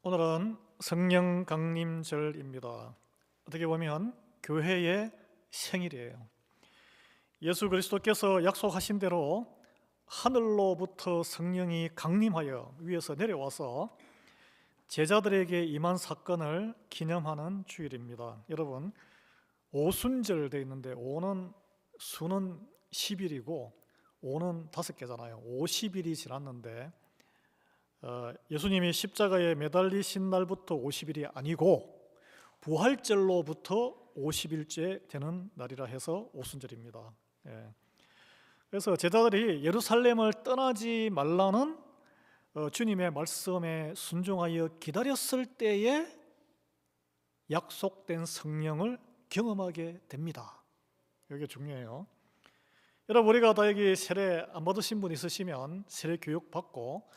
오늘은 성령 강림절입니다. 어떻게 보면 교회의 생일이에요. 예수 그리스도께서 약속하신 대로 하늘로부터 성령이 강림하여 위에서 내려와서 제자들에게 임한 사건을 기념하는 주일입니다. 여러분, 오순절 되어 있는데 오는 수는 10일이고 오는 5개잖아요. 50일이 지났는데 예수님이 십자가에 매달리신 날부터 50일이 아니고 부활절로부터 50일째 되는 날이라 해서 오순절입니다. 그래서 제자들이 예루살렘을 떠나지 말라는 주님의 말씀에 순종하여 기다렸을 때에 약속된 성령을 경험하게 됩니다. 이게 중요해요. 여러분, 우리가 다 여기 세례 안 받으신 분 있으시면 세례 교육 받고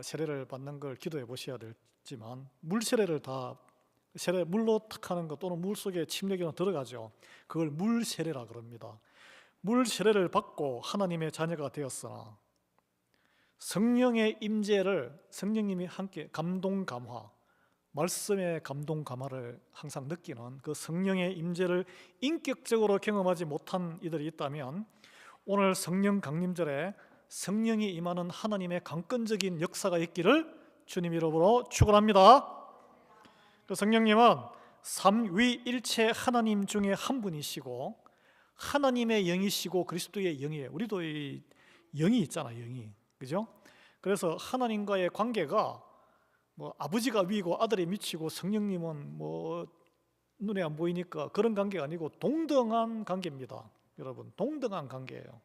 세례를 받는 걸 기도해 보셔야 되지만, 물세례를 다 세례 물로 탁 하는 것 또는 물 속에 침례교는 들어가죠. 그걸 물세례라 그럽니다. 물세례를 받고 하나님의 자녀가 되었으나 성령의 임재를 성령님이 함께 감동 감화, 말씀의 감동 감화를 항상 느끼는 그 성령의 임재를 인격적으로 경험하지 못한 이들이 있다면 오늘 성령 강림절에 성령이 임하는 하나님의 강권적인 역사가 있기를 주님 이름으로 축원합니다. 그 성령님은 삼위일체 하나님 중에 한 분이시고 하나님의 영이시고 그리스도의 영이에요. 우리도 이 영이 있잖아요, 영이. 그죠? 그래서 하나님과의 관계가 뭐 아버지가 위고 아들이 밑이고 성령님은 뭐 눈에 안 보이니까 그런 관계가 아니고 동등한 관계입니다. 여러분, 동등한 관계예요.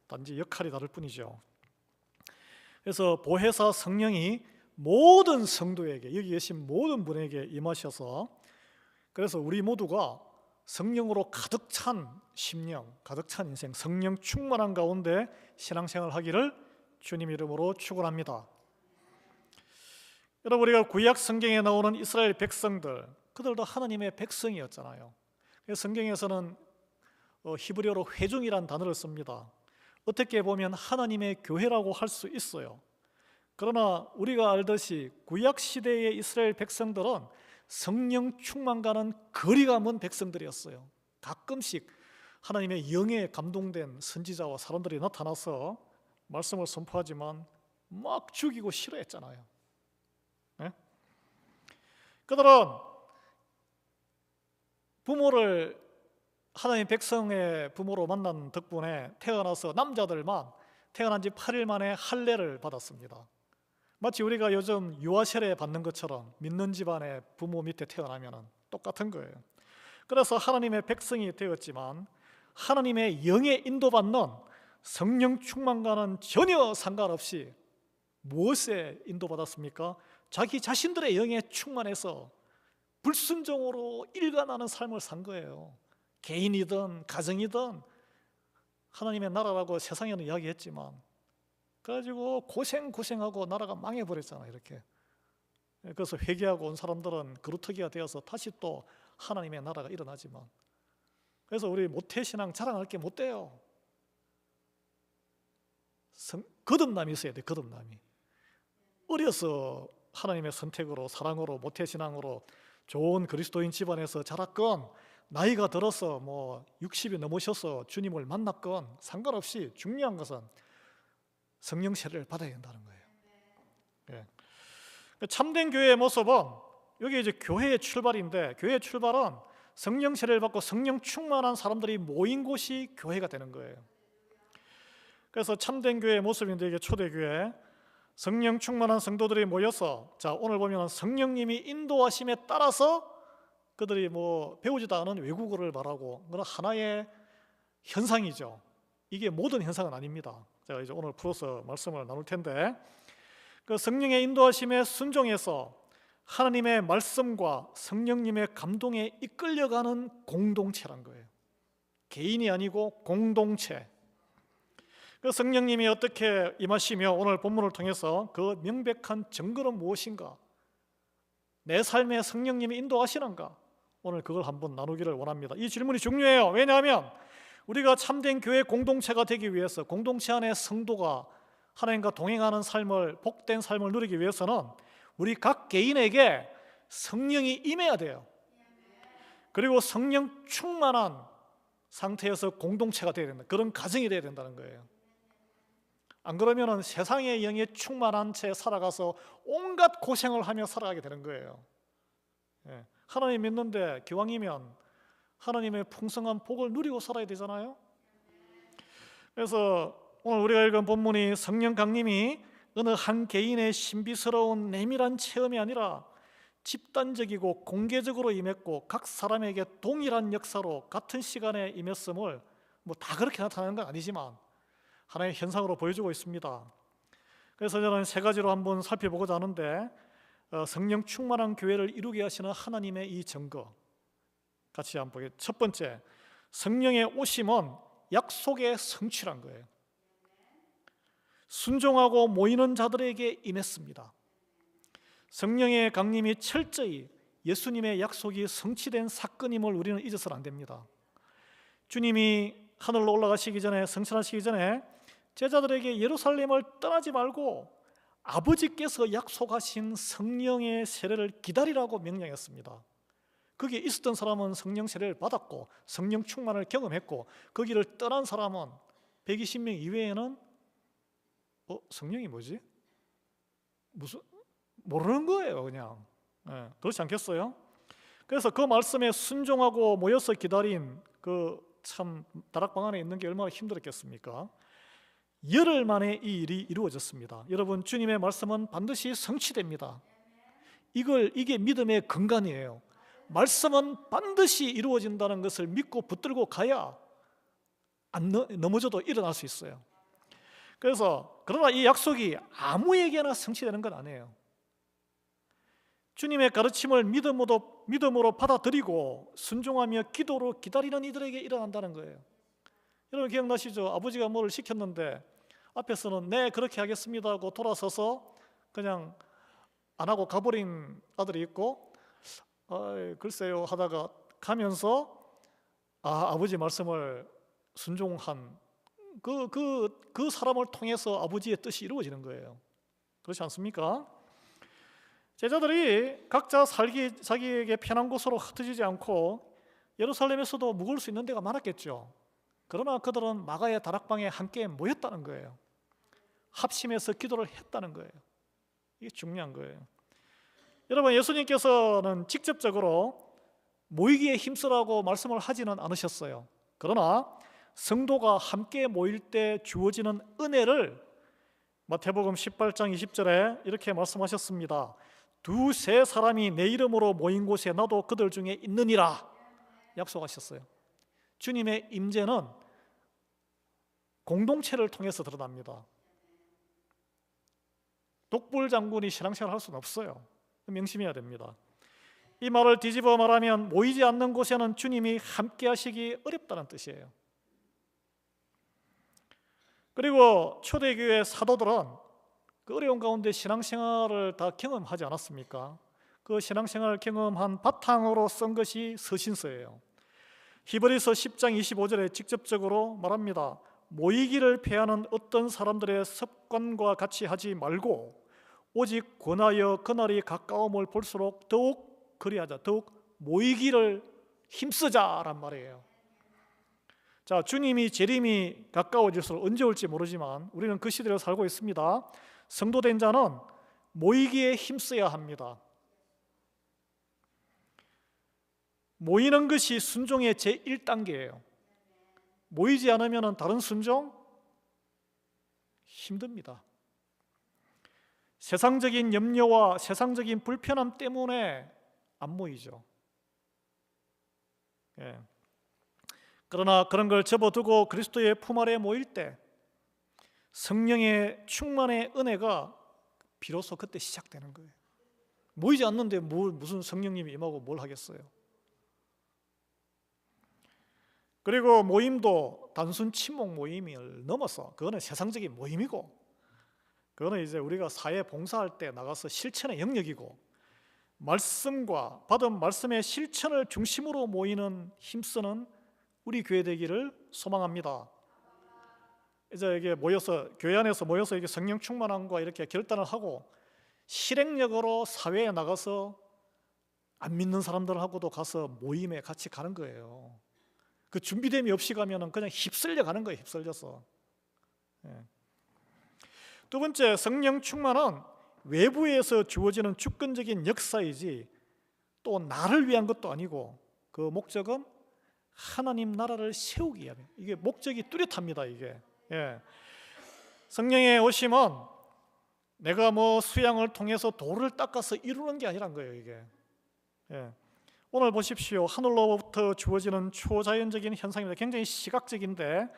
단지 역할이 다를 뿐이죠. 그래서 보혜사 성령이 모든 성도에게, 여기 계신 모든 분에게 임하셔서, 그래서 우리 모두가 성령으로 가득 찬 심령, 가득 찬 인생, 성령 충만한 가운데 신앙생활 하기를 주님 이름으로 축원합니다. 여러분, 우리가 구약 성경에 나오는 이스라엘 백성들, 그들도 하나님의 백성이었잖아요. 성경에서는 히브리어로 회중이란 단어를 씁니다. 어떻게 보면 하나님의 교회라고 할 수 있어요. 그러나 우리가 알듯이 구약 시대의 이스라엘 백성들은 성령 충만과는 거리가 먼 백성들이었어요. 가끔씩 하나님의 영에 감동된 선지자와 사람들이 나타나서 말씀을 선포하지만 막 죽이고 싫어했잖아요. 네? 그들은 부모를 하나님 백성의 부모로 만난 덕분에 태어나서 남자들만 태어난 지 8일 만에 할례를 받았습니다. 마치 우리가 요즘 유아세례 받는 것처럼 믿는 집안의 부모 밑에 태어나면 똑같은 거예요. 그래서 하나님의 백성이 되었지만 하나님의 영에 인도받는 성령 충만과는 전혀 상관없이 무엇에 인도받았습니까? 자기 자신들의 영에 충만해서 불순종으로 일관하는 삶을 산 거예요. 개인이든 가정이든 하나님의 나라라고 세상에는 이야기했지만 그래가지고 고생하고 나라가 망해버렸잖아요. 이렇게. 그래서 회개하고 온 사람들은 그루터기가 되어서 다시 또 하나님의 나라가 일어나지만, 그래서 우리 모태신앙 자랑할 게 못 돼요. 거듭남이 있어야 돼. 거듭남이. 어려서 하나님의 선택으로 사랑으로 모태신앙으로 좋은 그리스도인 집안에서 자랐건 나이가 들어서 뭐 60이 넘으셔서 주님을 만났건 상관없이 중요한 것은 성령 세례를 받아야 된다는 거예요. 참된 교회의 모습은 여기 이제 교회의 출발인데, 교회의 출발은 성령 세례를 받고 성령 충만한 사람들이 모인 곳이 교회가 되는 거예요. 그래서 참된 교회의 모습인데, 이게 초대교회, 성령 충만한 성도들이 모여서, 자, 오늘 보면 성령님이 인도하심에 따라서 그들이 뭐 배우지도 않은 외국어를 말하고, 그건 하나의 현상이죠. 이게 모든 현상은 아닙니다. 제가 이제 오늘 풀어서 말씀을 나눌 텐데, 그 성령의 인도하심에 순종해서 하나님의 말씀과 성령님의 감동에 이끌려가는 공동체란 거예요. 개인이 아니고 공동체. 그 성령님이 어떻게 임하시며 오늘 본문을 통해서 그 명백한 증거는 무엇인가? 내 삶에 성령님이 인도하시는가? 오늘 그걸 한번 나누기를 원합니다. 이 질문이 중요해요. 왜냐하면 우리가 참된 교회 공동체가 되기 위해서, 공동체 안에 성도가 하나님과 동행하는 삶을, 복된 삶을 누리기 위해서는 우리 각 개인에게 성령이 임해야 돼요. 그리고 성령 충만한 상태에서 공동체가 되어야 된다. 그런 가정이 되어야 된다는 거예요. 안 그러면 세상의 영에 충만한 채 살아가서 온갖 고생을 하며 살아가게 되는 거예요. 하나님 믿는데 기왕이면 하나님의 풍성한 복을 누리고 살아야 되잖아요. 그래서 오늘 우리가 읽은 본문이 성령 강림이 어느 한 개인의 신비스러운 내밀한 체험이 아니라 집단적이고 공개적으로 임했고 각 사람에게 동일한 역사로 같은 시간에 임했음을 다 그렇게 나타나는 건 아니지만 하나의 현상으로 보여주고 있습니다. 그래서 저는 세 가지로 한번 살펴보고자 하는데, 성령 충만한 교회를 이루게 하시는 하나님의 이 증거 같이 한번 보겠습니다. 첫 번째, 성령의 오심은 약속의 성취란 거예요. 순종하고 모이는 자들에게 임했습니다. 성령의 강림이 철저히 예수님의 약속이 성취된 사건임을 우리는 잊어서는 안 됩니다. 주님이 하늘로 올라가시기 전에, 승천하시기 전에 제자들에게 예루살렘을 떠나지 말고 아버지께서 약속하신 성령의 세례를 기다리라고 명령했습니다. 거기에 있었던 사람은 성령 세례를 받았고 성령 충만을 경험했고, 거기를 떠난 사람은 120명 이외에는 성령이 뭐지? 무슨 모르는 거예요, 그냥. 그렇지 않겠어요? 그래서 그 말씀에 순종하고 모여서 기다린 그 참 다락방 안에 있는 게 얼마나 힘들었겠습니까? 열흘 만에 이 일이 이루어졌습니다. 여러분, 주님의 말씀은 반드시 성취됩니다. 이게 믿음의 근간이에요. 말씀은 반드시 이루어진다는 것을 믿고 붙들고 가야 안 넘어져도 일어날 수 있어요. 그러나 이 약속이 아무에게나 성취되는 건 아니에요. 주님의 가르침을 믿음으로 받아들이고 순종하며 기도로 기다리는 이들에게 일어난다는 거예요. 여러분 기억나시죠? 아버지가 뭐를 시켰는데 앞에서는 네 그렇게 하겠습니다 하고 돌아서서 그냥 안 하고 가버린 아들이 있고, 글쎄요 하다가 가면서 아버지 말씀을 순종한 그 사람을 통해서 아버지의 뜻이 이루어지는 거예요. 그렇지 않습니까? 제자들이 각자 자기에게 편한 곳으로 흩어지지 않고 예루살렘에서도 묵을 수 있는 데가 많았겠죠. 그러나 그들은 마가의 다락방에 함께 모였다는 거예요. 합심해서 기도를 했다는 거예요. 이게 중요한 거예요. 여러분, 예수님께서는 직접적으로 모이기에 힘쓰라고 말씀을 하지는 않으셨어요. 그러나 성도가 함께 모일 때 주어지는 은혜를 마태복음 18장 20절에 이렇게 말씀하셨습니다. 두세 사람이 내 이름으로 모인 곳에 나도 그들 중에 있느니라 약속하셨어요. 주님의 임재는 공동체를 통해서 드러납니다. 독불 장군이 신앙생활을 할 수는 없어요. 명심해야 됩니다. 이 말을 뒤집어 말하면 모이지 않는 곳에는 주님이 함께 하시기 어렵다는 뜻이에요. 그리고 초대교회 사도들은 그 어려운 가운데 신앙생활을 다 경험하지 않았습니까? 그 신앙생활을 경험한 바탕으로 쓴 것이 서신서예요. 히브리서 10장 25절에 직접적으로 말합니다. 모이기를 패하는 어떤 사람들의 습관과 같이 하지 말고 오직 권하여 그날이 가까움을 볼수록 더욱 그리하자, 더욱 모이기를 힘쓰자란 말이에요. 자, 주님이 재림이 가까워질수록 언제 올지 모르지만 우리는 그 시대를 살고 있습니다. 성도된 자는 모이기에 힘써야 합니다. 모이는 것이 순종의 제1단계예요. 모이지 않으면 다른 순종 힘듭니다. 세상적인 염려와 세상적인 불편함 때문에 안 모이죠. 그러나 그런 걸 접어두고 그리스도의 품 아래 모일 때 성령의 충만의 은혜가 비로소 그때 시작되는 거예요. 모이지 않는데 무슨 성령님이 임하고 뭘 하겠어요. 그리고 모임도 단순 친목 모임을 넘어서 그거는 세상적인 모임이고, 그거는 이제 우리가 사회 봉사할 때 나가서 실천의 영역이고, 말씀과 받은 말씀의 실천을 중심으로 모이는 힘쓰는 우리 교회 되기를 소망합니다. 이제 이게 교회 안에서 모여서 이게 성령 충만함과 이렇게 결단을 하고 실행력으로 사회에 나가서 안 믿는 사람들하고도 가서 모임에 같이 가는 거예요. 그 준비됨이 없이 가면은 그냥 휩쓸려 가는 거예요. 휩쓸려서. 두 번째, 성령 충만은 외부에서 주어지는 주권적인 역사이지 또 나를 위한 것도 아니고 그 목적은 하나님 나라를 세우기 위함. 이게 목적이 뚜렷합니다. 이게 성령의 오심은 내가 뭐 수양을 통해서 돌을 닦아서 이루는 게 아니란 거예요. 이게 오늘 보십시오. 하늘로부터 주어지는 초자연적인 현상입니다. 굉장히 시각적인데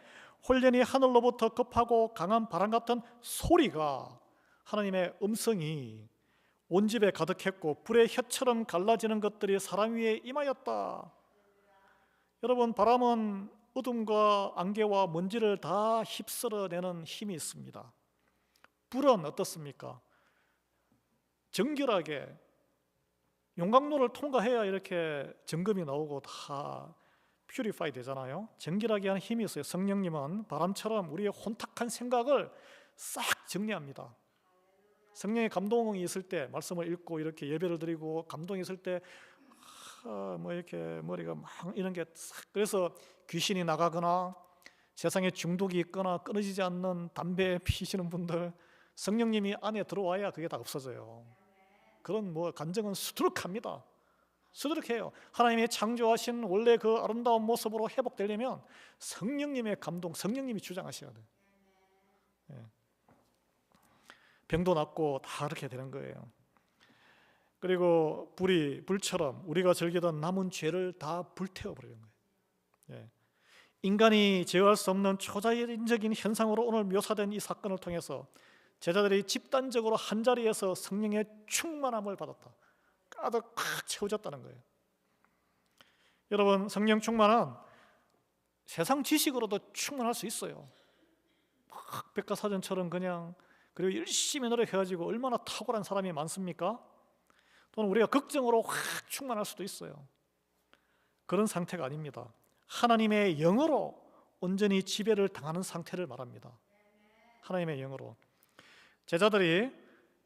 홀연히 하늘로부터 급하고 강한 바람 같은 소리가, 하나님의 음성이 온 집에 가득했고 불의 혀처럼 갈라지는 것들이 사람 위에 임하였다. 여러분, 바람은 어둠과 안개와 먼지를 다 휩쓸어내는 힘이 있습니다. 불은 어떻습니까? 정결하게 용광로를 통과해야 이렇게 점검이 나오고 다 퓨리파이 되잖아요. 정결하게 하는 힘이 있어요. 성령님은 바람처럼 우리의 혼탁한 생각을 싹 정리합니다. 성령의 감동이 있을 때 말씀을 읽고 이렇게 예배를 드리고 감동이 있을 때 뭐 이렇게 머리가 막 이런 게 싹, 그래서 귀신이 나가거나 세상에 중독이 있거나 끊어지지 않는 담배 피시는 분들, 성령님이 안에 들어와야 그게 다 없어져요. 그런 뭐 감정은 수두룩합니다. 수두룩해요. 하나님의 창조하신 원래 그 아름다운 모습으로 회복되려면 성령님의 감동, 성령님이 주장하셔야 돼요. 병도 낫고 다 그렇게 되는 거예요. 그리고 불처럼 우리가 즐기던 남은 죄를 다 불태워버리는 거예요. 인간이 제어할 수 없는 초자연적인 현상으로 오늘 묘사된 이 사건을 통해서 제자들이 집단적으로 한자리에서 성령의 충만함을 받았다. 가득 꽉 채워졌다는 거예요. 여러분, 성령 충만은 세상 지식으로도 충만할 수 있어요. 막 백과사전처럼 그냥, 그리고 열심히 노력해가지고 얼마나 탁월한 사람이 많습니까? 또는 우리가 걱정으로 확 충만할 수도 있어요. 그런 상태가 아닙니다. 하나님의 영으로 온전히 지배를 당하는 상태를 말합니다. 하나님의 영으로. 제자들이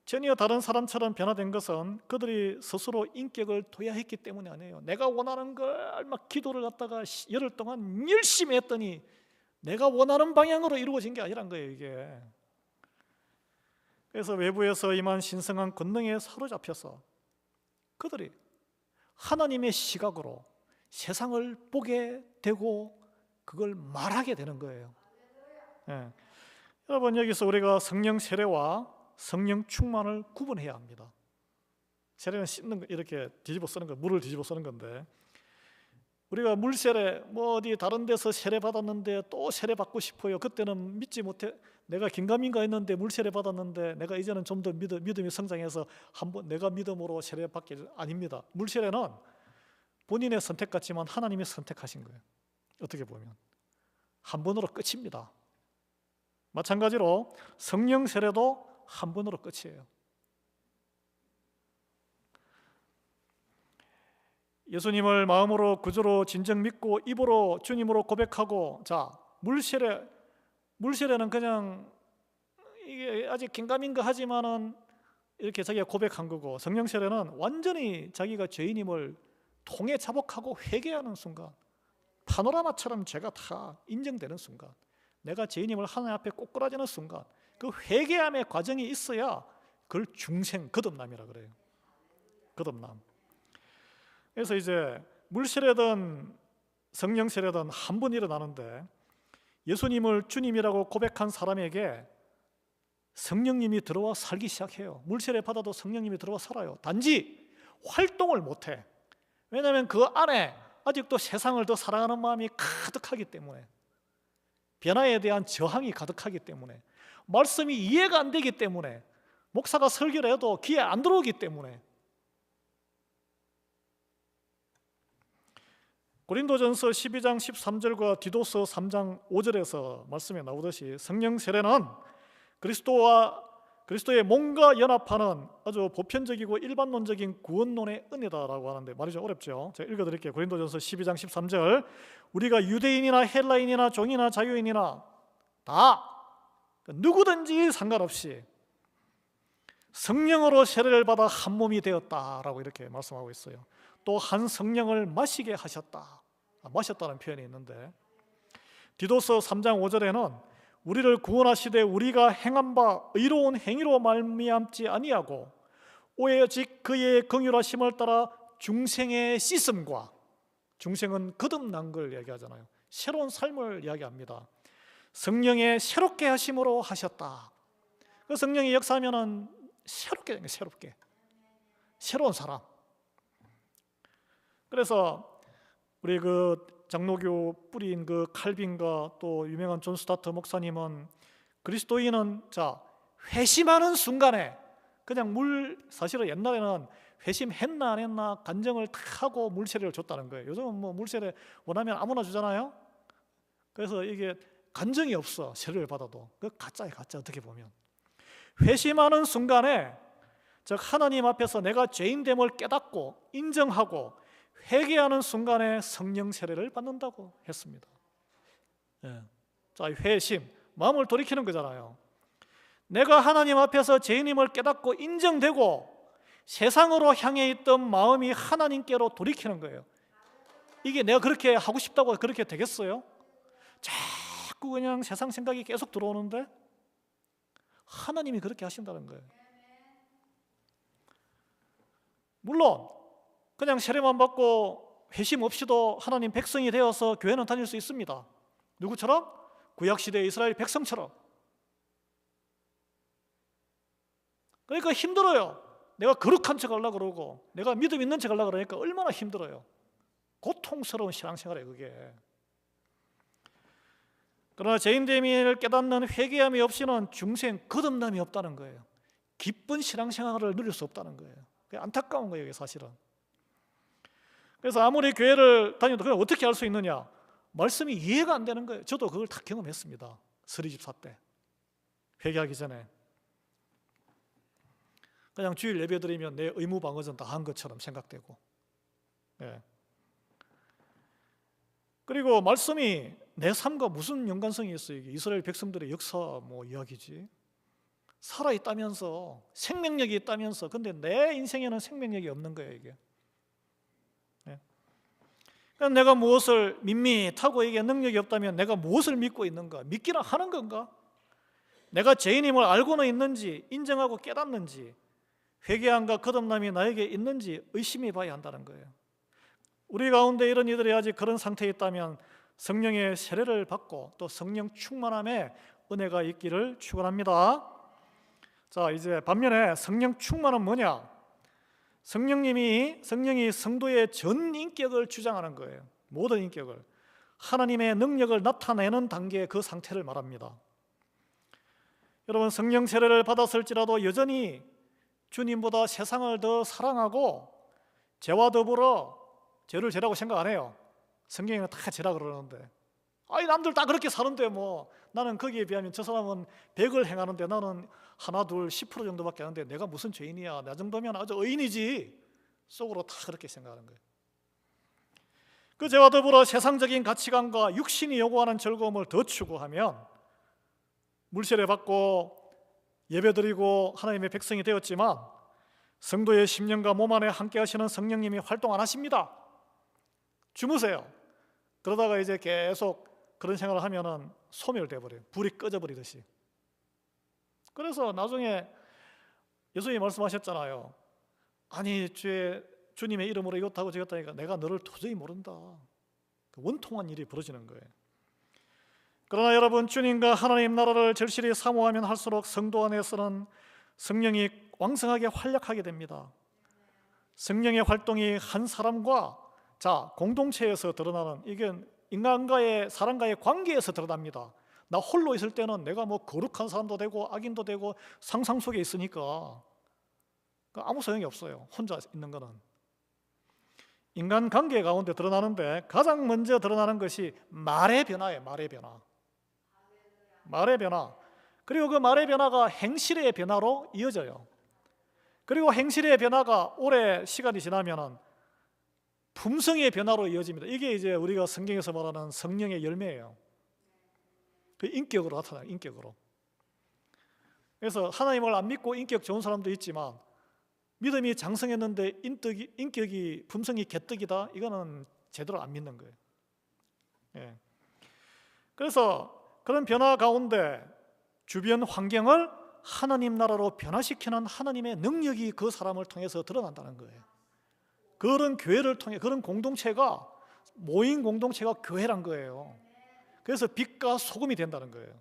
전혀 다른 사람처럼 변화된 것은 그들이 스스로 인격을 도야했기 때문이 아니에요. 내가 원하는 걸 막 기도를 갖다가 열흘 동안 열심히 했더니 내가 원하는 방향으로 이루어진 게 아니란 거예요. 이게. 그래서 외부에서 임한 신성한 권능에 사로잡혀서 그들이 하나님의 시각으로 세상을 보게 되고 그걸 말하게 되는 거예요. 여러분, 여기서 우리가 성령 세례와 성령 충만을 구분해야 합니다. 세례는 씻는 거, 이렇게 뒤집어 쓰는 거, 물을 뒤집어 쓰는 건데, 우리가 물 세례 뭐 어디 다른 데서 세례 받았는데 또 세례 받고 싶어요. 그때는 믿지 못해. 내가 긴가민가 했는데 물 세례 받았는데 내가 이제는 좀 더 믿음이 성장해서 한번 내가 믿음으로 세례 받게. 아닙니다. 물 세례는 본인의 선택 같지만 하나님이 선택하신 거예요. 어떻게 보면 한 번으로 끝입니다. 마찬가지로 성령 세례도 한 번으로 끝이에요. 예수님을 마음으로 구주로 진정 믿고 입으로 주님으로 고백하고, 자, 물세례는 그냥 이게 아직 긴가민가 하지만은 이렇게 자기가 고백한 거고, 성령 세례는 완전히 자기가 죄인임을 통해 자복하고 회개하는 순간, 파노라마처럼 죄가 다 인정되는 순간, 내가 죄인임을 하나님 앞에 꼬꾸라지는 순간, 그 회개함의 과정이 있어야 그걸 중생 거듭남이라 그래요. 거듭남. 그래서 이제 물세례든 성령 세례든 한 번 일어나는데, 예수님을 주님이라고 고백한 사람에게 성령님이 들어와 살기 시작해요. 물세례 받아도 성령님이 들어와 살아요. 단지 활동을 못해. 왜냐하면 그 안에 아직도 세상을 더 사랑하는 마음이 가득하기 때문에, 변화에 대한 저항이 가득하기 때문에, 말씀이 이해가 안 되기 때문에, 목사가 설교를 해도 귀에 안 들어오기 때문에. 고린도전서 12장 13절과 디도서 3장 5절에서 말씀에 나오듯이 성령 세례는 그리스도의 몸과 연합하는 아주 보편적이고 일반론적인 구원론의 은혜다라고 하는데, 말이 좀 어렵죠. 제가 읽어드릴게요. 고린도전서 12장 13절, 우리가 유대인이나 헬라인이나 종이나 자유인이나 다 누구든지 상관없이 성령으로 세례를 받아 한 몸이 되었다라고 이렇게 말씀하고 있어요. 또 한 성령을 마시게 하셨다. 마셨다는 표현이 있는데, 디도서 3장 5절에는 우리를 구원하시되 우리가 행한 바 의로운 행위로 말미암지 아니하고 오직 그의 긍휼하심을 따라 중생의 씻음과, 중생은 거듭난 걸 얘기하잖아요. 새로운 삶을 이야기합니다. 성령의 새롭게 하심으로 하셨다. 그 성령이 역사하면은 새롭게 되는 거예요. 새롭게, 새로운 사람. 그래서 우리 그 장로교 뿌리인 그 칼빈과 또 유명한 존 스타트 목사님은 그리스도인은 회심하는 순간에 그냥 사실은 옛날에는 회심했나 안 했나 간정을 탁 하고 물세례를 줬다는 거예요. 요즘은 뭐 물세례 원하면 아무나 주잖아요. 그래서 이게 간정이 없어. 세례를 받아도. 그 가짜예요, 가짜. 어떻게 보면 회심하는 순간에, 즉 하나님 앞에서 내가 죄인됨을 깨닫고 인정하고 회개하는 순간에 성령 세례를 받는다고 했습니다. 자, 회심, 마음을 돌이키는 거잖아요. 내가 하나님 앞에서 죄인임을 깨닫고 인정되고 세상으로 향해 있던 마음이 하나님께로 돌이키는 거예요. 이게 내가 그렇게 하고 싶다고 그렇게 되겠어요? 자꾸 그냥 세상 생각이 계속 들어오는데 하나님이 그렇게 하신다는 거예요. 물론 그냥 세례만 받고 회심 없이도 하나님 백성이 되어서 교회는 다닐 수 있습니다. 누구처럼? 구약시대 이스라엘 백성처럼. 그러니까 힘들어요. 내가 거룩한 척 하려고 그러고 내가 믿음 있는 척 하려고 그러니까 얼마나 힘들어요. 고통스러운 신앙생활이에요, 그게. 그러나 죄인됨을 깨닫는 회개함이 없이는 중생 거듭남이 없다는 거예요. 기쁜 신앙생활을 누릴 수 없다는 거예요. 그게 안타까운 거예요, 이게 사실은. 그래서 아무리 교회를 다녀도 그걸 어떻게 할 수 있느냐? 말씀이 이해가 안 되는 거예요. 저도 그걸 다 경험했습니다. 서리집사 때 회개하기 전에 그냥 주일 예배 드리면 내 의무 방어전 다 한 것처럼 생각되고, 그리고 말씀이 내 삶과 무슨 연관성이 있어요? 이게 이스라엘 백성들의 역사 뭐 이야기지. 살아있다면서, 생명력이 있다면서, 근데 내 인생에는 생명력이 없는 거예요, 이게. 그러니까 내가 무엇을 밋밋하고 이게 능력이 없다면 내가 무엇을 믿고 있는가? 믿기는 하는 건가? 내가 죄인임을 알고는 있는지, 인정하고 깨닫는지, 회개함과 거듭남이 나에게 있는지 의심해 봐야 한다는 거예요. 우리 가운데 이런 이들이 아직 그런 상태에 있다면 성령의 세례를 받고 또 성령 충만함에 은혜가 있기를 축원합니다. 자, 이제 반면에 성령 충만은 뭐냐? 성령이 성도의 전 인격을 주장하는 거예요. 모든 인격을, 하나님의 능력을 나타내는 단계의 그 상태를 말합니다. 여러분, 성령 세례를 받았을지라도 여전히 주님보다 세상을 더 사랑하고 죄와 더불어, 죄를 죄라고 생각 안 해요. 성경에는 다 죄라 그러는데, 아니 남들 다 그렇게 사는데 뭐 나는 거기에 비하면 저 사람은 100을 행하는데 나는 하나 둘 10% 정도밖에 안 하는데 내가 무슨 죄인이야, 나 정도면 아주 의인이지, 속으로 다 그렇게 생각하는 거예요. 그 죄와 더불어 세상적인 가치관과 육신이 요구하는 즐거움을 더 추구하면 물세례 받고 예배드리고 하나님의 백성이 되었지만 성도의 심령과 몸 안에 함께 하시는 성령님이 활동 안 하십니다. 주무세요. 그러다가 이제 계속 그런 생각을 하면은 소멸돼 버려요. 불이 꺼져 버리듯이. 그래서 나중에 예수님이 말씀하셨잖아요. 아니 주님의 이름으로 이것하고 저것 하니까 내가 너를 도저히 모른다. 원통한 일이 벌어지는 거예요. 그러나 여러분, 주님과 하나님 나라를 절실히 사모하면 할수록 성도 안에서는 성령이 왕성하게 활약하게 됩니다. 성령의 활동이 한 사람과 공동체에서 드러나는, 이게 인간과의, 사람과의 관계에서 드러납니다. 나 홀로 있을 때는 내가 뭐 거룩한 사람도 되고 악인도 되고 상상 속에 있으니까 아무 소용이 없어요. 혼자 있는 거는. 인간 관계 가운데 드러나는데 가장 먼저 드러나는 것이 말의 변화예요. 말의 변화. 말의 변화. 그리고 그 말의 변화가 행실의 변화로 이어져요. 그리고 행실의 변화가 오래 시간이 지나면은 품성의 변화로 이어집니다. 이게 이제 우리가 성경에서 말하는 성령의 열매예요. 그 인격으로 나타나요. 인격으로. 그래서 하나님을 안 믿고 인격 좋은 사람도 있지만 믿음이 장성했는데 인격이 품성이 개떡이다, 이거는 제대로 안 믿는 거예요. 예. 그래서 그런 변화 가운데 주변 환경을 하나님 나라로 변화시키는 하나님의 능력이 그 사람을 통해서 드러난다는 거예요. 그런 교회를 통해, 그런 공동체가, 모인 공동체가 교회란 거예요. 그래서 빛과 소금이 된다는 거예요.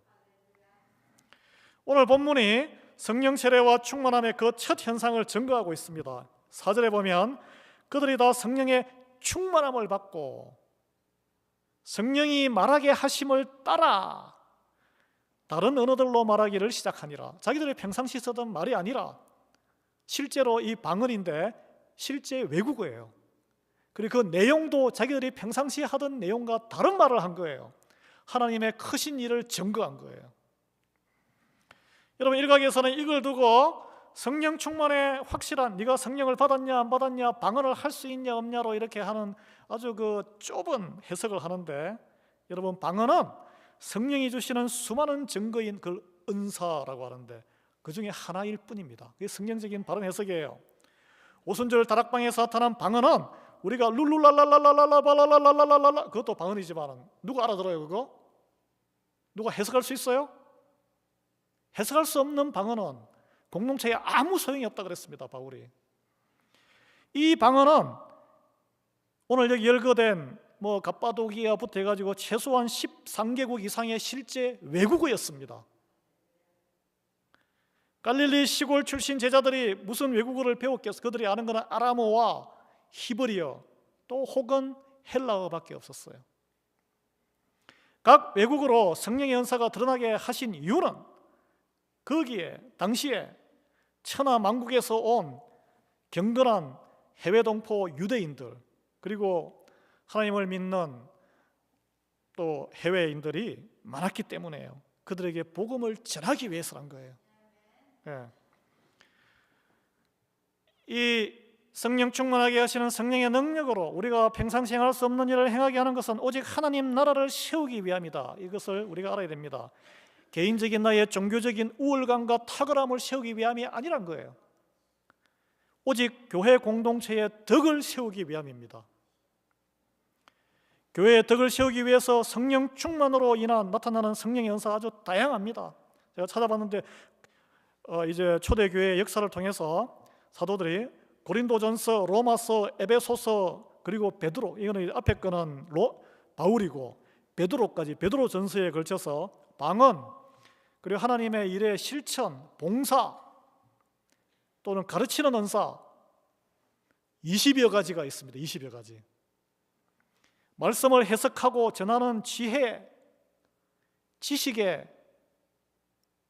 오늘 본문이 성령 세례와 충만함의 그 첫 현상을 증거하고 있습니다. 4절에 보면 그들이 다 성령의 충만함을 받고 성령이 말하게 하심을 따라 다른 언어들로 말하기를 시작하니라. 자기들이 평상시 쓰던 말이 아니라 실제로 이 방언인데 실제 외국어예요. 그리고 그 내용도 자기들이 평상시 하던 내용과 다른 말을 한 거예요. 하나님의 크신 일을 증거한 거예요. 여러분, 일각에서는 이걸 두고 성령 충만의 확실한, 네가 성령을 받았냐 안 받았냐, 방언을 할 수 있냐 없냐로 이렇게 하는 아주 그 좁은 해석을 하는데, 여러분, 방언은 성령이 주시는 수많은 증거인 그 은사라고 하는데 그 중에 하나일 뿐입니다. 그게 성경적인 바른 해석이에요. 오순절 다락방에서 나타난 방언은 우리가 룰룰랄랄랄랄랄랄랄랄랄랄랄, 그것도 방언이지만 누가 알아들어요? 그거? 누가 해석할 수 있어요? 해석할 수 없는 방언은 공동체에 아무 소용이 없다 그랬습니다, 바울이. 이 방언은 오늘 여기 열거된 갑바도기아부터 해가지고 최소한 13개국 이상의 실제 외국어였습니다. 갈릴리 시골 출신 제자들이 무슨 외국어를 배웠겠어? 그들이 아는 것은 아람어와 히브리어, 또 혹은 헬라어밖에 없었어요. 각 외국어로 성령의 은사가 드러나게 하신 이유는 거기에 당시에 천하 만국에서 온 경건한 해외 동포 유대인들, 그리고 하나님을 믿는 또 해외인들이 많았기 때문에요. 그들에게 복음을 전하기 위해서란 거예요. 예. 이 성령 충만하게 하시는 성령의 능력으로 우리가 평상시 행할 수 없는 일을 행하게 하는 것은 오직 하나님 나라를 세우기 위함이다. 이것을 우리가 알아야 됩니다. 개인적인 나의 종교적인 우월감과 탁월함을 세우기 위함이 아니란 거예요. 오직 교회 공동체의 덕을 세우기 위함입니다. 교회의 덕을 세우기 위해서 성령 충만으로 인한 나타나는 성령의 은사가 아주 다양합니다. 제가 찾아봤는데 이제 초대교회의 역사를 통해서 사도들이 고린도전서, 로마서, 에베소서, 그리고 베드로, 이거는 앞에 거는 바울이고 베드로까지, 베드로전서에 걸쳐서 방언, 그리고 하나님의 일의 실천, 봉사, 또는 가르치는 은사 20여 가지가 있습니다. 20여 가지. 말씀을 해석하고 전하는 지혜, 지식에,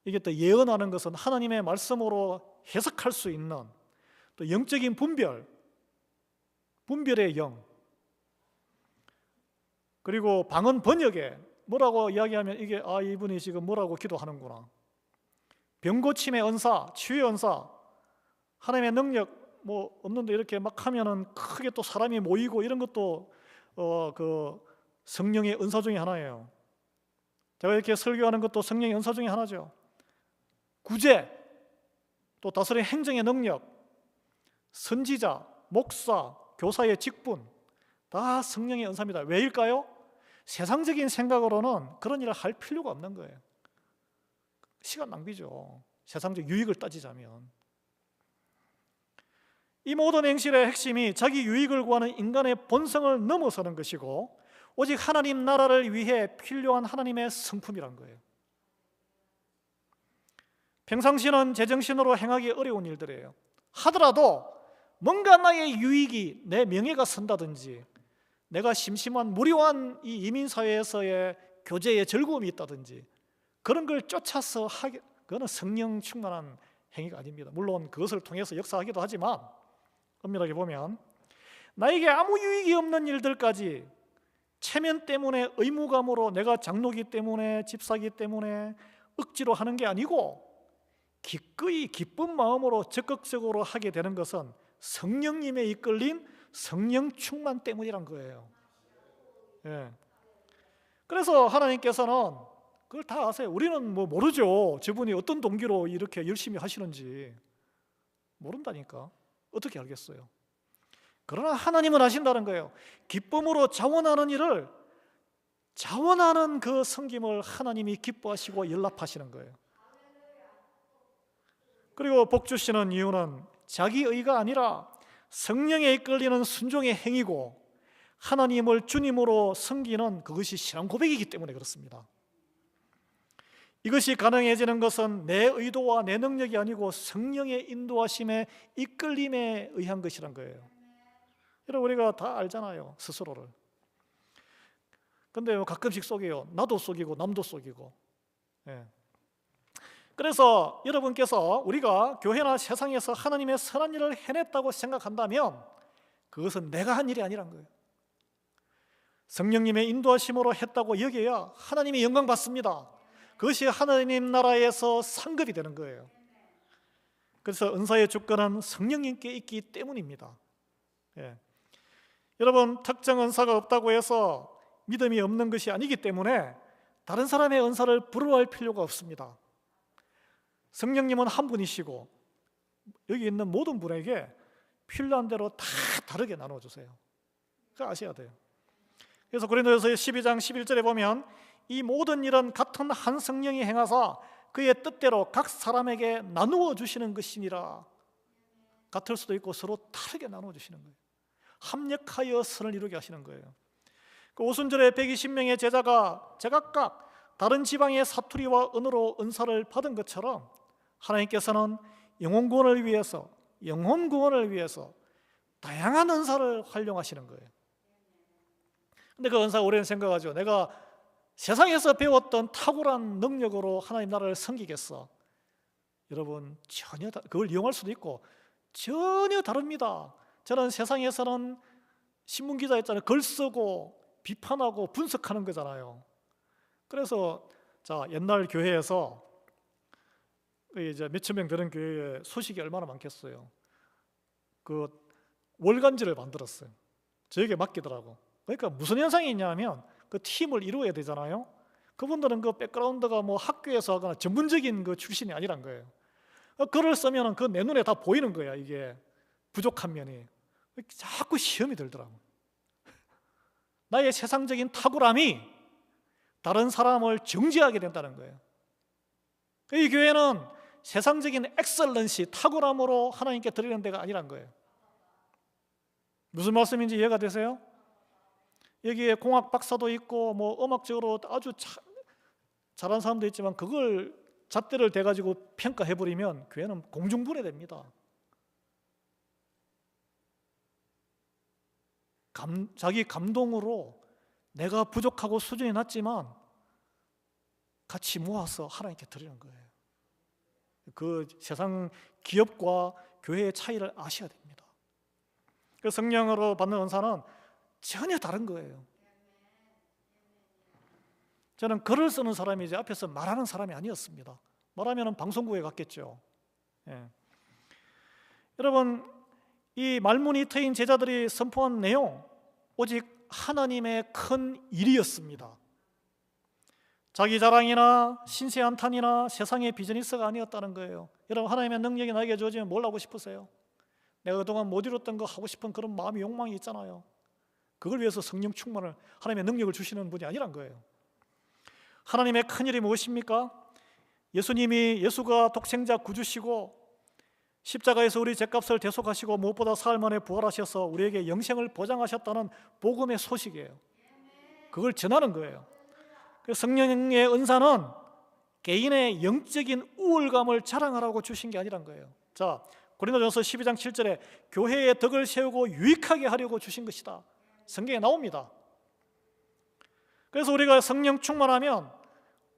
이게 또 예언하는 것은 하나님의 말씀으로 해석할 수 있는 또 영적인 분별의 영, 그리고 방언 번역에 뭐라고 이야기하면 이게 이분이 지금 뭐라고 기도하는구나. 병 고침의 은사, 치유의 은사, 하나님의 능력 없는데 이렇게 막 하면은 크게 또 사람이 모이고 이런 것도 그 성령의 은사 중에 하나예요. 제가 이렇게 설교하는 것도 성령의 은사 중에 하나죠. 구제, 또 다스리는 행정의 능력, 선지자, 목사, 교사의 직분, 다 성령의 은사입니다. 왜일까요? 세상적인 생각으로는 그런 일을 할 필요가 없는 거예요. 시간 낭비죠. 세상적 유익을 따지자면. 이 모든 행실의 핵심이 자기 유익을 구하는 인간의 본성을 넘어서는 것이고 오직 하나님 나라를 위해 필요한 하나님의 성품이란 거예요. 평상시는 제정신으로 행하기 어려운 일들이에요. 하더라도 뭔가 나의 유익이, 내 명예가 선다든지, 내가 심심한 무료한 이 이민사회에서의 교제의 즐거움이 있다든지 그런 걸 쫓아서 그거는 성령 충만한 행위가 아닙니다. 물론 그것을 통해서 역사하기도 하지만 엄밀하게 보면 나에게 아무 유익이 없는 일들까지 체면 때문에, 의무감으로, 내가 장로기 때문에, 집사기 때문에 억지로 하는 게 아니고 기꺼이 기쁜 마음으로 적극적으로 하게 되는 것은 성령님에 이끌린 성령 충만 때문이란 거예요. 예. 그래서 하나님께서는 그걸 다 아세요. 우리는 뭐 모르죠. 저분이 어떤 동기로 이렇게 열심히 하시는지 모른다니까. 어떻게 알겠어요? 그러나 하나님은 아신다는 거예요. 기쁨으로 자원하는 일을, 자원하는 그 섬김을 하나님이 기뻐하시고 연락하시는 거예요. 그리고 복 주시는 이유는 자기 의가 아니라 성령에 이끌리는 순종의 행위고, 하나님을 주님으로 섬기는 그것이 신앙 고백이기 때문에 그렇습니다. 이것이 가능해지는 것은 내 의도와 내 능력이 아니고 성령의 인도하심에 이끌림에 의한 것이란 거예요. 여러분, 우리가 다 알잖아요, 스스로를. 근데 가끔씩 속여요. 나도 속이고 남도 속이고. 예. 그래서 여러분께서 우리가 교회나 세상에서 하나님의 선한 일을 해냈다고 생각한다면 그것은 내가 한 일이 아니란 거예요. 성령님의 인도하심으로 했다고 여겨야 하나님이 영광 받습니다. 그것이 하나님 나라에서 상급이 되는 거예요. 그래서 은사의 주권은 성령님께 있기 때문입니다. 예. 여러분, 특정 은사가 없다고 해서 믿음이 없는 것이 아니기 때문에 다른 사람의 은사를 부러워할 필요가 없습니다. 성령님은 한 분이시고 여기 있는 모든 분에게 필요한 대로 다 다르게 나눠주세요. 그거 아셔야 돼요. 그래서 고린도전서 12장 11절에 보면 이 모든 일은 같은 한 성령이 행하사 그의 뜻대로 각 사람에게 나누어 주시는 것이니라. 같을 수도 있고 서로 다르게 나누어 주시는 거예요. 합력하여 선을 이루게 하시는 거예요. 그 오순절에 120명의 제자가 제각각 다른 지방의 사투리와 언어로 은사를 받은 것처럼 하나님께서는 영혼 구원을 위해서 다양한 은사를 활용하시는 거예요. 근데 그 은사 우리는 생각하죠. 내가 세상에서 배웠던 탁월한 능력으로 하나님 나라를 섬기겠어. 여러분, 전혀 그걸 이용할 수도 있고 전혀 다릅니다. 저는 세상에서는 신문기자 했잖아요. 글 쓰고 비판하고 분석하는 거잖아요. 그래서 옛날 교회에서 이제 몇천 명 되는 교회에 소식이 얼마나 많겠어요. 그 월간지를 만들었어요. 저에게 맡기더라고. 그러니까 무슨 현상이 있냐면 그 팀을 이루어야 되잖아요. 그분들은 그 백그라운드가 뭐 학교에서 하거나 전문적인 그 출신이 아니란 거예요. 글을 쓰면 그 내 눈에 다 보이는 거야. 이게 부족한 면이. 자꾸 시험이 들더라고. 나의 세상적인 탁월함이 다른 사람을 정죄하게 된다는 거예요. 이 교회는 세상적인 엑셀런시, 탁월함으로 하나님께 드리는 데가 아니란 거예요. 무슨 말씀인지 이해가 되세요? 여기에 공학 박사도 있고 뭐 음악적으로 아주 잘하는 사람도 있지만 그걸 잣대를 대가지고 평가해버리면 교회는 공중분해됩니다. 자기 감동으로 내가 부족하고 수준이 낮지만 같이 모아서 하나님께 드리는 거예요. 그 세상 기업과 교회의 차이를 아셔야 됩니다. 그 성령으로 받는 은사는 전혀 다른 거예요. 저는 글을 쓰는 사람이지 앞에서 말하는 사람이 아니었습니다. 말하면 방송국에 갔겠죠. 예. 여러분, 이 말문이 트인 제자들이 선포한 내용 오직 하나님의 큰 일이었습니다. 자기 자랑이나 신세 한탄이나 세상의 비즈니스가 아니었다는 거예요. 여러분, 하나님의 능력이 나에게 주어지면 뭘 하고 싶으세요? 내가 그동안 못 이뤘던 거 하고 싶은 그런 마음이, 욕망이 있잖아요. 그걸 위해서 성령 충만을, 하나님의 능력을 주시는 분이 아니란 거예요. 하나님의 큰일이 무엇입니까? 예수가 독생자 구주시고 십자가에서 우리 죄값을 대속하시고 무엇보다 사흘 만에 부활하셔서 우리에게 영생을 보장하셨다는 복음의 소식이에요. 그걸 전하는 거예요. 성령의 은사는 개인의 영적인 우월감을 자랑하라고 주신 게 아니란 거예요. 자, 고린도전서 12장 7절에 교회의 덕을 세우고 유익하게 하려고 주신 것이다. 성경에 나옵니다. 그래서 우리가 성령 충만하면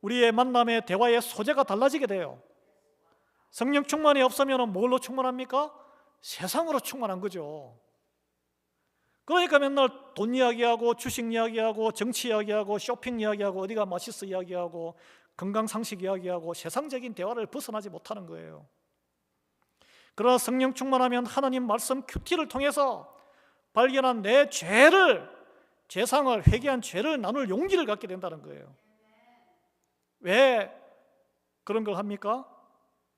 우리의 만남의 대화의 소재가 달라지게 돼요. 성령 충만이 없으면 뭘로 충만합니까? 세상으로 충만한 거죠. 그러니까 맨날 돈 이야기하고 주식 이야기하고 정치 이야기하고 쇼핑 이야기하고 어디가 맛있어 이야기하고 건강 상식 이야기하고 세상적인 대화를 벗어나지 못하는 거예요. 그러나 성령 충만하면 하나님 말씀 큐티를 통해서 발견한 내 죄상을 회개한 죄를 나눌 용기를 갖게 된다는 거예요. 왜 그런 걸 합니까?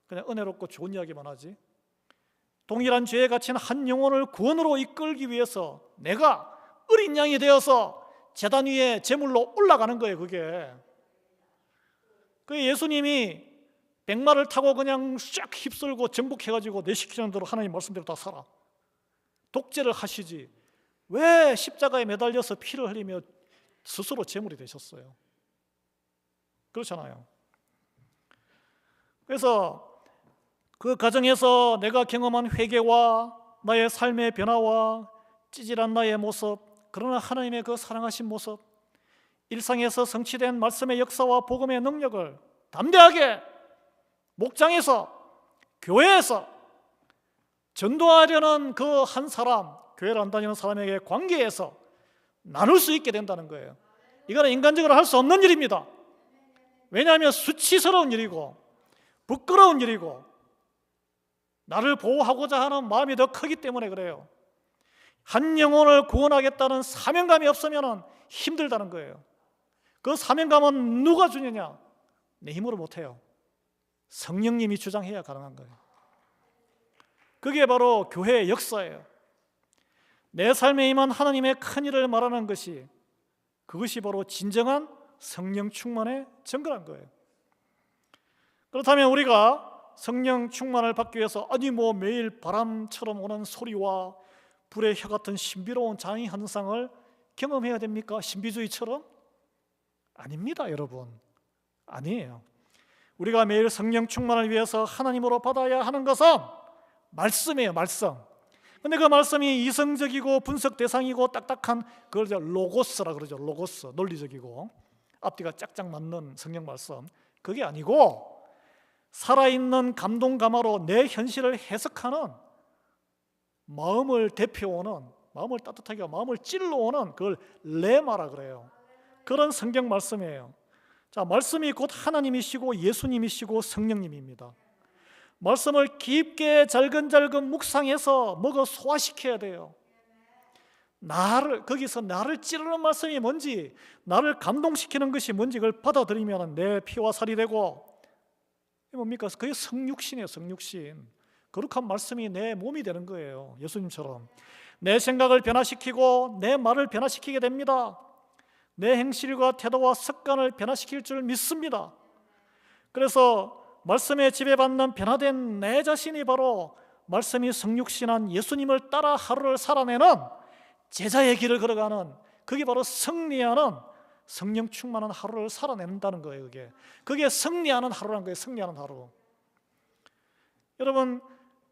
그냥 은혜롭고 좋은 이야기만 하지. 동일한 죄에 갇힌 한 영혼을 구원으로 이끌기 위해서 내가 어린 양이 되어서 제단 위에 제물로 올라가는 거예요. 그게 그 예수님이 백마를 타고 그냥 쫙 휩쓸고 정복해가지고 내 시키는 대로 하나님 말씀대로 다 살아, 독재를 하시지 왜 십자가에 매달려서 피를 흘리며 스스로 제물이 되셨어요? 그렇잖아요. 그래서 그 과정에서 내가 경험한 회개와 나의 삶의 변화와 찌질한 나의 모습, 그러나 하나님의 그 사랑하신 모습, 일상에서 성취된 말씀의 역사와 복음의 능력을 담대하게 목장에서, 교회에서 전도하려는 그 한 사람, 교회를 안 다니는 사람에게 관계에서 나눌 수 있게 된다는 거예요. 이거는 인간적으로 할 수 없는 일입니다. 왜냐하면 수치스러운 일이고 부끄러운 일이고 나를 보호하고자 하는 마음이 더 크기 때문에 그래요. 한 영혼을 구원하겠다는 사명감이 없으면 힘들다는 거예요. 그 사명감은 누가 주느냐? 내 힘으로 못해요. 성령님이 주장해야 가능한 거예요. 그게 바로 교회의 역사예요. 내 삶에 임한 하나님의 큰 일을 말하는 것이, 그것이 바로 진정한 성령 충만의 증거란 거예요. 그렇다면 우리가 성령 충만을 받기 위해서 매일 바람처럼 오는 소리와 불의 혀 같은 신비로운 자연 현상을 경험해야 됩니까? 신비주의처럼? 아닙니다, 여러분. 아니에요. 우리가 매일 성령 충만을 위해서 하나님으로 받아야 하는 것은 말씀이에요, 말씀. 근데 그 말씀이 이성적이고 분석 대상이고 딱딱한 그걸 로고스라 그러죠. 로고스, 논리적이고 앞뒤가 짝짝 맞는 성령 말씀, 그게 아니고 살아있는 감동 감화로 내 현실을 해석하는, 마음을 대표오는, 마음을 따뜻하게 하고 마음을 찔러오는, 그걸 레마라 그래요. 그런 성경 말씀이에요. 자, 말씀이 곧 하나님이시고 예수님이시고 성령님입니다. 말씀을 깊게 잘근잘근 묵상해서 먹어 소화시켜야 돼요. 거기서 나를 찌르는 말씀이 뭔지, 나를 감동시키는 것이 뭔지 그걸 받아들이면 내 피와 살이 되고, 뭡니까? 그게 성육신이에요. 성육신. 거룩한 말씀이 내 몸이 되는 거예요. 예수님처럼 내 생각을 변화시키고 내 말을 변화시키게 됩니다. 내 행실과 태도와 습관을 변화시킬 줄 믿습니다. 그래서 말씀에 지배받는 변화된 내 자신이 바로 말씀이 성육신한 예수님을 따라 하루를 살아내는 제자의 길을 걸어가는, 그게 바로 승리하는, 성령 충만한 하루를 살아낸다는 거예요. 그게 승리하는 하루란 거예요. 승리하는 하루. 여러분,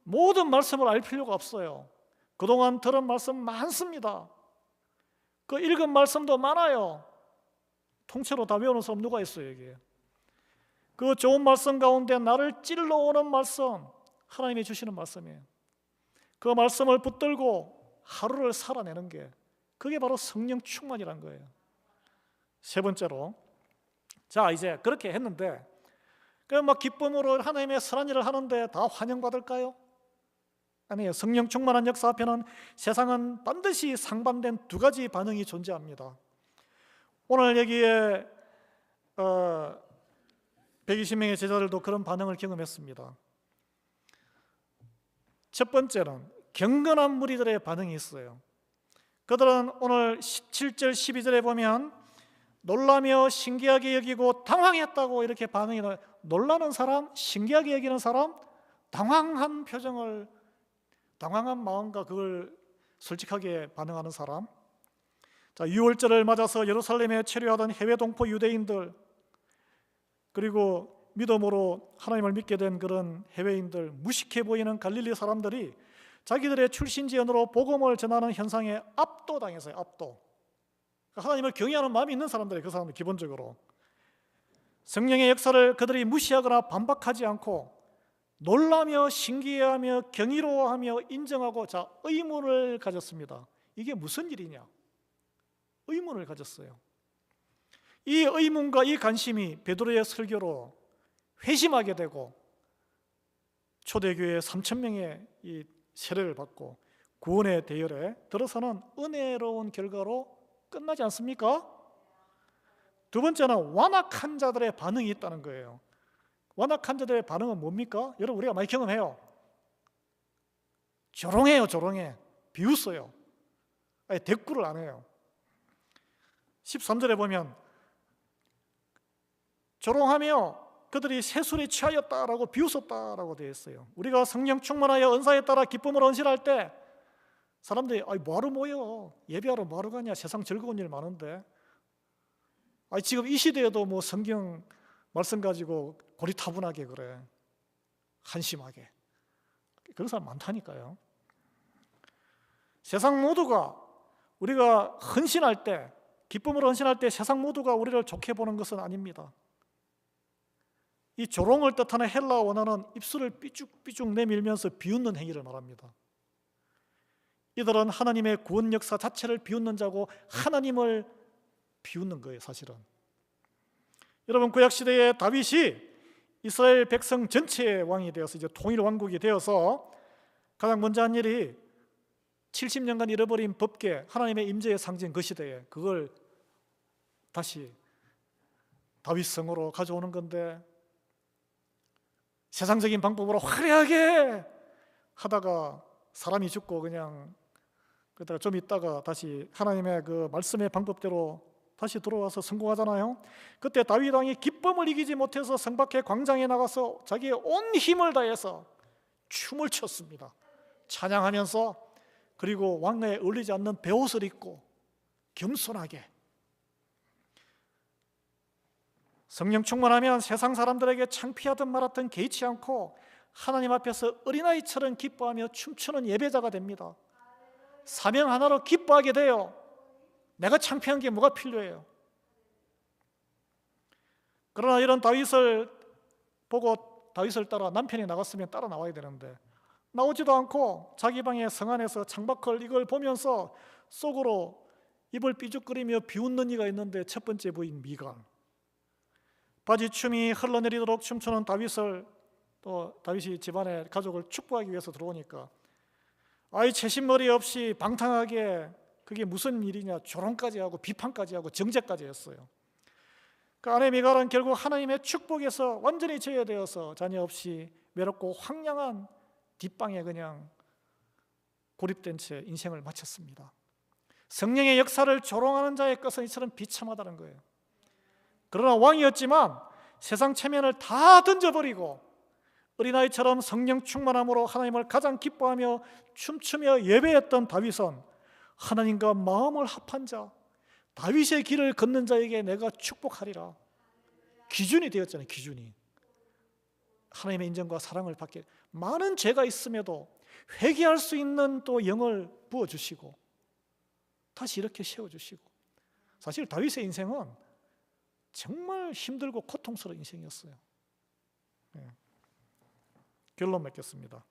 모든 말씀을 알 필요가 없어요. 그동안 들은 말씀 많습니다. 그 읽은 말씀도 많아요. 통째로 다 외우는 사람 누가 있어요, 여기에? 그 좋은 말씀 가운데 나를 찔러오는 말씀, 하나님이 주시는 말씀이에요. 그 말씀을 붙들고 하루를 살아내는 게, 그게 바로 성령 충만이란 거예요. 세 번째로, 자, 이제 그렇게 했는데 막 기쁨으로 하나님의 선한 일을 하는데 다 환영받을까요? 아니에요. 성령 충만한 역사 앞에는 세상은 반드시 상반된 두 가지 반응이 존재합니다. 오늘 여기에 120명의 제자들도 그런 반응을 경험했습니다. 첫 번째는 경건한 무리들의 반응이 있어요. 그들은 오늘 17절 12절에 보면 놀라며 신기하게 여기고 당황했다고 이렇게 반응이 나요. 놀라는 사람, 신기하게 여기는 사람, 당황한 표정을, 당황한 마음과 그걸 솔직하게 반응하는 사람. 자, 유월절을 맞아서 예루살렘에 체류하던 해외 동포 유대인들, 그리고 믿음으로 하나님을 믿게 된 그런 해외인들, 무식해 보이는 갈릴리 사람들이 자기들의 출신지연으로 복음을 전하는 현상에 압도당했어요. 압도. 하나님을 경외하는 마음이 있는 사람들이에요. 그 사람들 기본적으로 성령의 역사를 그들이 무시하거나 반박하지 않고 놀라며 신기해하며 경이로워하며 인정하고, 자, 의문을 가졌습니다. 이게 무슨 일이냐? 의문을 가졌어요. 이 의문과 이 관심이 베드로의 설교로 회심하게 되고 초대교회 3,000명의 이 세례를 받고 구원의 대열에 들어서는 은혜로운 결과로 끝나지 않습니까? 두 번째는 완악한 자들의 반응이 있다는 거예요. 완악한 자들의 반응은 뭡니까? 여러분 우리가 많이 경험해요. 조롱해요. 조롱해. 비웃어요. 아예 대꾸를 안 해요. 13절에 보면 조롱하며 그들이 세술에 취하였다라고 비웃었다라고 되어 있어요. 우리가 성령 충만하여 은사에 따라 기쁨을 언실할 때 사람들이 뭐하러 모여? 예배하러 뭐하러 가냐? 세상 즐거운 일 많은데. 지금 이 시대에도 뭐 성경 말씀 가지고 고리타분하게 그래. 한심하게. 그런 사람 많다니까요. 세상 모두가 우리가 헌신할 때, 기쁨으로 헌신할 때 세상 모두가 우리를 좋게 보는 것은 아닙니다. 이 조롱을 뜻하는 헬라어 원어는 입술을 삐죽삐죽 내밀면서 비웃는 행위를 말합니다. 이들은 하나님의 구원 역사 자체를 비웃는 자고 하나님을 비웃는 거예요, 사실은. 여러분 구약 시대에 다윗이 이스라엘 백성 전체의 왕이 되어서 이제 통일 왕국이 되어서 가장 먼저 한 일이 70년간 잃어버린 법궤, 하나님의 임재의 상징 그 시대에 그걸 다시 다윗 성으로 가져오는 건데 세상적인 방법으로 화려하게 하다가 사람이 죽고 그냥 그러다가 좀 있다가 다시 하나님의 그 말씀의 방법대로 다시 들어와서 성공하잖아요. 그때 다윗 왕이 기쁨을 이기지 못해서 성 밖의 광장에 나가서 자기의 온 힘을 다해서 춤을 췄습니다. 찬양하면서, 그리고 왕가에 어울리지 않는 베옷을 입고 겸손하게. 성령 충만하면 세상 사람들에게 창피하든 말았든 개의치 않고 하나님 앞에서 어린아이처럼 기뻐하며 춤추는 예배자가 됩니다. 사명 하나로 기뻐하게 돼요. 내가 창피한 게 뭐가 필요해요? 그러나 이런 다윗을 보고 다윗을 따라 남편이 나갔으면 따라 나와야 되는데 나오지도 않고 자기 방에 성 안에서 창밖을 이걸 보면서 속으로 입을 삐죽거리며 비웃는 이가 있는데 첫 번째 부인 미갈. 바지춤이 흘러내리도록 춤추는 다윗을, 또 다윗이 집안의 가족을 축복하기 위해서 들어오니까 채신머리 없이 방탕하게, 그게 무슨 일이냐, 조롱까지 하고 비판까지 하고 정죄까지 했어요. 그 아내 미갈은 결국 하나님의 축복에서 완전히 제외되어서 자녀 없이 외롭고 황량한 뒷방에 그냥 고립된 채 인생을 마쳤습니다. 성령의 역사를 조롱하는 자의 것은 이처럼 비참하다는 거예요. 그러나 왕이었지만 세상 체면을 다 던져버리고 어린아이처럼 성령 충만함으로 하나님을 가장 기뻐하며 춤추며 예배했던 다윗은 하나님과 마음을 합한 자, 다윗의 길을 걷는 자에게 내가 축복하리라. 기준이 되었잖아요. 기준이. 하나님의 인정과 사랑을 받게, 많은 죄가 있음에도 회개할 수 있는 또 영을 부어주시고 다시 이렇게 세워주시고. 사실 다윗의 인생은 정말 힘들고 고통스러운 인생이었어요. 결론 맺겠습니다.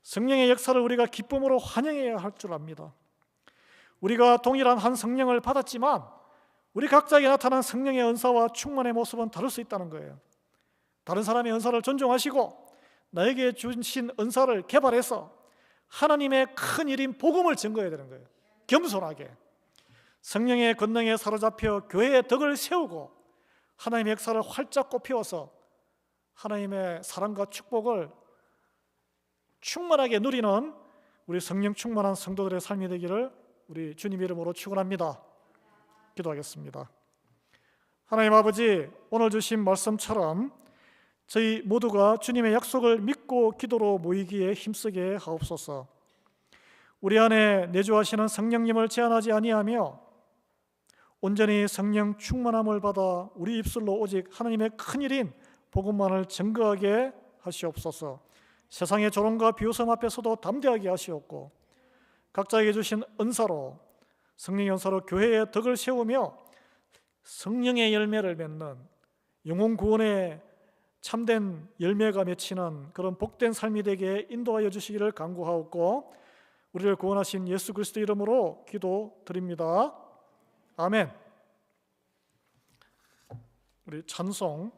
성령의 역사를 우리가 기쁨으로 환영해야 할 줄 압니다. 우리가 동일한 한 성령을 받았지만 우리 각자에게 나타난 성령의 은사와 충만의 모습은 다를 수 있다는 거예요. 다른 사람의 은사를 존중하시고 나에게 주신 은사를 개발해서 하나님의 큰 일인 복음을 증거해야 되는 거예요. 겸손하게 성령의 권능에 사로잡혀 교회의 덕을 세우고 하나님의 역사를 활짝 꽃피워서 하나님의 사랑과 축복을 충만하게 누리는 우리 성령 충만한 성도들의 삶이 되기를 우리 주님 이름으로 축원합니다. 기도하겠습니다. 하나님 아버지, 오늘 주신 말씀처럼 저희 모두가 주님의 약속을 믿고 기도로 모이기에 힘쓰게 하옵소서. 우리 안에 내주하시는 성령님을 제한하지 아니하며 온전히 성령 충만함을 받아 우리 입술로 오직 하나님의 큰일인 복음만을 증거하게 하시옵소서. 세상의 조롱과 비웃음 앞에서도 담대하게 하시옵고 각자에게 주신 은사로, 성령의 은사로 교회의 덕을 세우며 성령의 열매를 맺는, 영혼 구원의 참된 열매가 맺히는 그런 복된 삶이 되게 인도하여 주시기를 간구하옵고 우리를 구원하신 예수 그리스도 이름으로 기도드립니다. 아멘. 우리 찬송